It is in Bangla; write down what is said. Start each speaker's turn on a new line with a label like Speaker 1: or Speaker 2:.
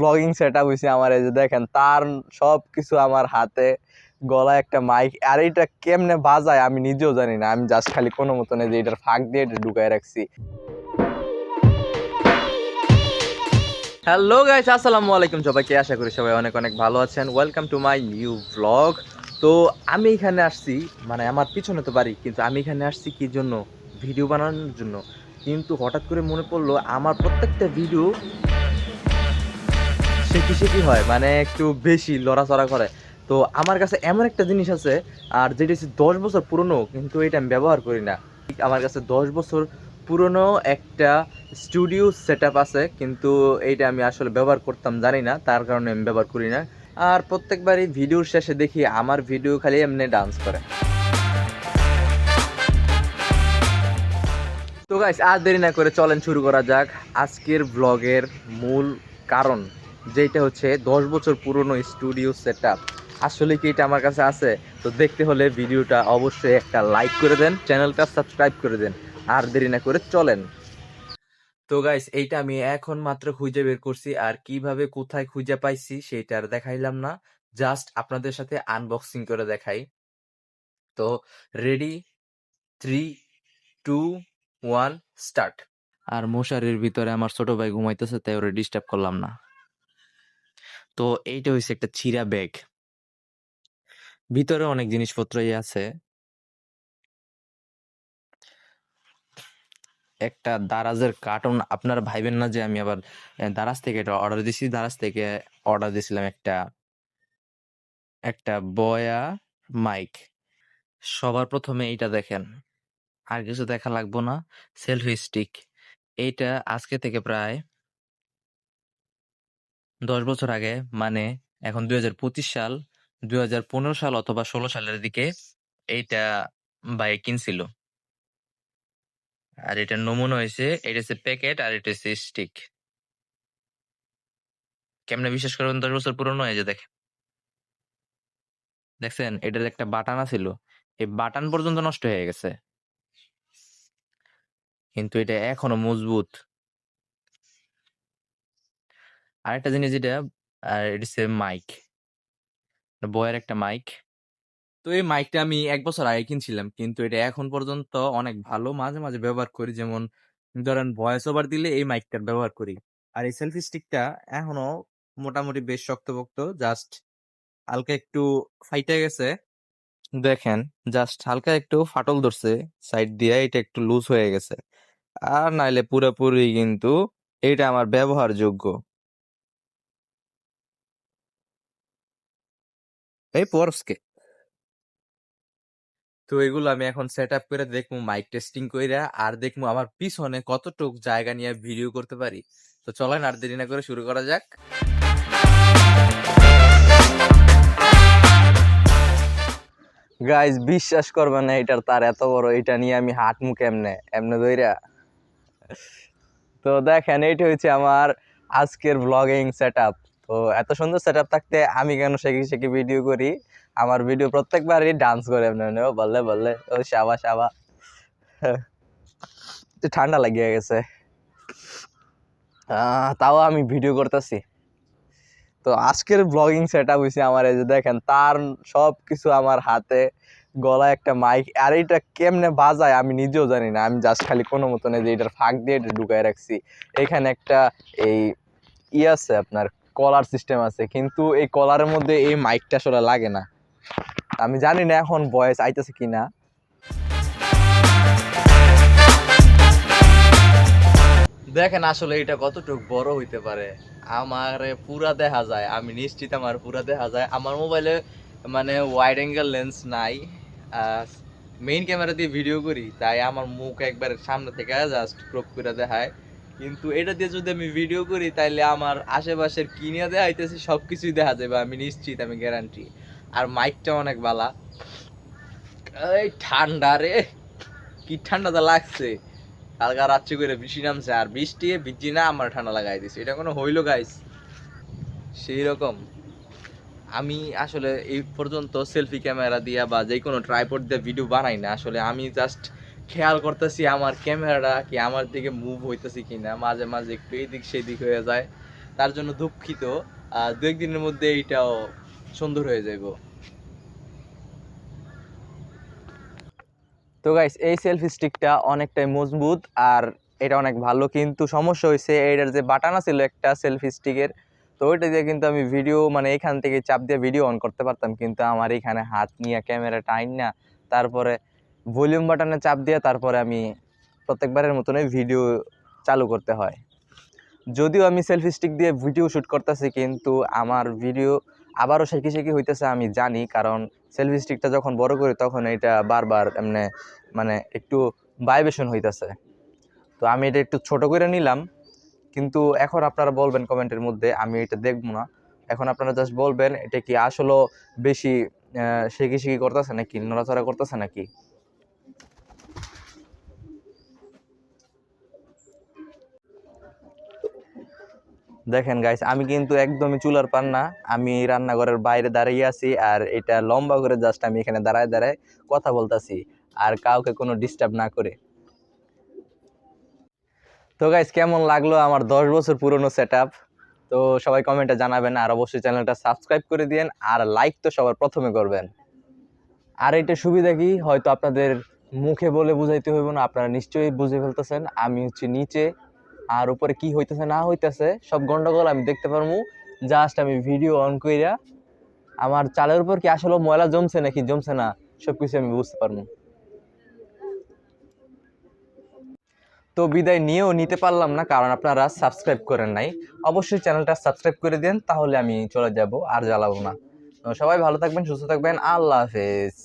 Speaker 1: ব্লগিং সেটআপ হইছে আমার। এই যে দেখেন তার সবকিছু আমার হাতে, গলায় একটা মাইক। আর এটা কেমনে বাজায় আমি নিজেও জানি না, আমি জাস্ট খালি কোনো মতন যে এটার ফাঁক দিয়ে এটা ঢুকায় রাখছি। হ্যালো গাইস, আসসালামু আলাইকুম সবাইকে। আশা করি সবাই অনেক অনেক ভালো আছেন। Welcome to my new blog. তো আমি এখানে আসছি, মানে আমার পিছনে তো বাড়ি, কিন্তু আমি এখানে আসছি কি জন্য? ভিডিও বানানোর জন্য। কিন্তু হঠাৎ করে মনে পড়লো আমার প্রত্যেকটা ভিডিও শেখি হয়, মানে একটু বেশি লড়াচড়া করে। তো আমার কাছে এমন একটা জিনিস আছে, আর যেটা হচ্ছে 10 বছর পুরনো, কিন্তু এটা আমি ব্যবহার করি না। আমার কাছে 10 বছর পুরনো একটা স্টুডিও সেটআপ আছে, কিন্তু এইটা আমি আসলে ব্যবহার করতাম জানি না, তার কারণে আমি ব্যবহার করি না। আর প্রত্যেকবারই ভিডিওর শেষে দেখি আমার ভিডিও খালি এমনি ডান্স করে। তো গাইস, আর দেরি না করে চলেন শুরু করা যাক আজকের ব্লগের মূল কারণ, যেটা হচ্ছে 10 বছর পুরনো স্টুডিও সেটআপ। আসলে কি এটা আমার কাছে আছে? তো দেখতে হলে ভিডিওটা অবশ্যই একটা লাইক করে দেন, চ্যানেলটা সাবস্ক্রাইব করে দেন। আর দেরি না করে চলেন। তো গাইস, এইটা আমি এখন মাত্র খুঁজে বের করছি, আর কিভাবে কোথায় খুঁজে পাইছি সেটা আর দেখাইলাম না, জাস্ট আপনাদের সাথে আনবক্সিং করে দেখাই। তো রেডি, 3, 2, 1, স্টার্ট। আর মশারির ভিতরে আমার ছোট ভাই ঘুমাইতেছে, তাই ওরে ডিস্টার্ব করলাম না। তো এইটা হইছে একটা ছিঁড়া ব্যাগ, ভিতরে অনেক জিনিসপত্রই আছে। একটা দারাজের কার্টুন। আপনারা ভাইবেন না যে আমি আবার দারাজ থেকে এটা অর্ডার দিছি। দারাজ থেকে অর্ডার দিছিলাম একটা একটা বয়া মাইক। সবার প্রথমে এইটা দেখেন, আর কিছু দেখা লাগবো না। Selfie stick. এইটা আজকে থেকে প্রায় 10 বছর আগে, মানে এখন 2025 সাল, 2015 সাল অথবা 16 সালের দিকে এইটা ভাই কিনছিল। আর এটার নমুনা হয়েছে, এটা হচ্ছে প্যাকেট আর এটা হচ্ছে স্টিক। কেমনে বিশ্বাস করবেন 10 বছর পুরনো? এই যে দেখছেন এটার একটা বাটন ছিল, এই বাটন পর্যন্ত নষ্ট হয়ে গেছে, কিন্তু এটা এখনো মজবুত। আরেকটা জিনিস যেটা, আর এটা হচ্ছে মাইক, বয়ের একটা মাইক। তো এই মাইকটা আমি 1 বছর আগে কিনছিলাম, কিন্তু এটা এখন পর্যন্ত অনেক ভালো। মাঝে মাঝে ব্যবহার করি, যেমন ধরেন ভয়েস ওভার দিলে এই মাইকটার ব্যবহার করি। আর এই সেলফি স্টিকটা এখনো মোটামুটি বেশ শক্তপোক্ত, জাস্ট হালকা একটু ফাইটে গেছে। দেখেন, জাস্ট হালকা একটু ফাটল ধরছে সাইড দিয়ে, এটা একটু লুজ হয়ে গেছে। আর নাইলে পুরোপুরি কিন্তু এটা আমার ব্যবহারযোগ্য। এই পরশকে। তো এগুলো আমি এখন সেট আপ করে দেখবো, মাইক টেস্টিং কইরা, আর দেখবো আমার পিছনে কতটুক জায়গা নিয়ে ভিডিও করতে পারি। তো চলেন আর দেরি না করে শুরু করা যাক। গাইজ, বিশ্বাস করবে না, এটার তার এত বড়, এটা নিয়ে আমি হাঁটমু কেমনে এমনে দইরা। তো দেখেন, এইটা হচ্ছে আমার আজকের ব্লগিং সেটআপ। তো এত সুন্দর সেটআপ থাকতে আমি কেন শেখি শেখি ভিডিও করি? আমার ভিডিও প্রত্যেকবারই ডান্স করে এমনি এমনি, ও বললে বললে, ও শাবা শাবা। ঠান্ডা লাগিয়ে গেছে, তাও আমি ভিডিও করতেছি। তো আজকের ব্লগিং সেটআপ হইছে আমার। এই যে দেখেন তার সবকিছু আমার হাতে, গলায় একটা মাইক। আর এটা কেমনে বাজায় আমি নিজেও জানি না, আমি জাস্ট খালি কোনো মতন যে এটার ফাঁক দিয়ে এটা ঢুকায় রাখছি। এখানে একটা এই আছে আপনার, কলার সিস্টেম আছে, কিন্তু এই কলারের মধ্যে এই মাইকটা আসলে লাগে না। আমি জানি না এখন ভয়েস আইতেছে কিনা। দেখেন আসলে এটা কতটুকু বড় হইতে পারে। আমার পুরা দেখা যায়, আমি নিশ্চিত আমার পুরা দেখা যায়। আমার মোবাইলে মানে ওয়াইড অ্যাঙ্গেল লেন্স নাই, মেইন ক্যামেরা দিয়ে ভিডিও করি, তাই আমার মুখ একবার সামনে থেকে জাস্ট ক্রপ করে দেখায়। কিন্তু এটা দিয়ে যদি আমি ভিডিও করি, তাইলে আমার আশেপাশের কি নিয়ে দেখাইতেছি সবকিছুই দেখা যাবে, আমি নিশ্চিত, আমি গ্যারান্টি। আর মাইকটা অনেক বালা। এই ঠান্ডা রে, কি ঠান্ডাটা লাগছে! হালকা রাত্রি করে বৃষ্টি নামছে, আর বৃষ্টি ভিজি না আমার ঠান্ডা লাগাই দিছে, এটা কোনো হইলো গাইস? সেই রকম। আমি আসলে এই পর্যন্ত সেলফি ক্যামেরা দিয়া বা যে কোনো ট্রাইপড দিয়ে ভিডিও বানাই না। আসলে আমি জাস্ট খেয়াল করতেছি আমার ক্যামেরাটা কি আমার দিকে মুভ হইতেছে কিনা, মাঝে মাঝে একটু এদিক সেদিক হয়ে যায়। তার জন্য দুঃখিত। দু একদিনের মধ্যে এইটাও সুন্দর হয়ে যাইব। তো গাইস, এই সেলফি স্টিকটা অনেকটাই মজবুত আর এটা অনেক ভালো, কিন্তু সমস্যা হয়েছে এটার যে বাটন ছিল একটা সেলফি স্টিকের, তো ওইটা দিয়ে কিন্তু আমি ভিডিও মানে এখান থেকে চাপ দিয়ে ভিডিও অন করতে পারতাম, কিন্তু আমার এখানে হাত নিয়ে ক্যামেরা টাইন না, তারপরে ভলিউম বাটনে চাপ দিয়ে তারপরে আমি প্রত্যেকবারের মতনই ভিডিও চালু করতে হয়। যদিও আমি সেলফি স্টিক দিয়ে ভিডিও শ্যুট করতেছি, কিন্তু আমার ভিডিও আবারও শেখি শেখি হইতেছে আমি জানি, কারণ সেলফি স্টিকটা যখন বড় করি তখন এটা বারবার এমনি মানে একটু ভাইব্রেশন হইতেছে। তো আমি এটা একটু ছোট করে নিলাম, কিন্তু এখন আপনারা বলবেন কমেন্টের মধ্যে, আমি এটা দেখবো না, এখন আপনারা জাস্ট বলবেন এটা কি আসলে বেশি শেখি শেখি করতেছে নাকি নড়াচড়া করতেছে নাকি। দেখেন গাইস, আমি কিন্তু একদমই চুলার পার না, আমি রান্নাঘরের বাইরে দাঁড়িয়ে আছি, আর এটা লম্বা করে জাস্ট আমি এখানে দাঁড়ায় দাঁড়ায় কথা বলতাছি, আর কাউকে কোনো ডিস্টার্ব না করে। তো গাইস, কেমন লাগলো আমার 10 বছর পুরনো সেটআপ? তো সবাই কমেন্টে জানাবেন, আর অবশ্যই চ্যানেলটা সাবস্ক্রাইব করে দিয়েন, আর লাইক তো সবার প্রথমে করবেন। আর এটা সুবিধা কি হয়তো আপনাদের মুখে বলে বুঝাইতে হইব না, আপনারা নিশ্চয়ই বুঝে ফেলতেছেন। আমি হচ্ছে নিচে আর উপরে কি হইতেছে না হইতেছে সব গন্ডগোল আমি দেখতে পারবো, জাস্ট আমি ভিডিও অন কইরা আমার চালের উপর কি আসলে ময়লা জমছে নাকি জমছে না সবকিছু আমি বুঝতে পারবো। তো বিদায় নিয়েও নিতে পারলাম না, কারণ আপনারা সাবস্ক্রাইব করেন নাই। অবশ্যই চ্যানেলটা সাবস্ক্রাইব করে দেন, তাহলে আমি চলে যাব আর জ্বালাবো না। তো সবাই ভালো থাকবেন, সুস্থ থাকবেন, আল্লাহ হাফেজ।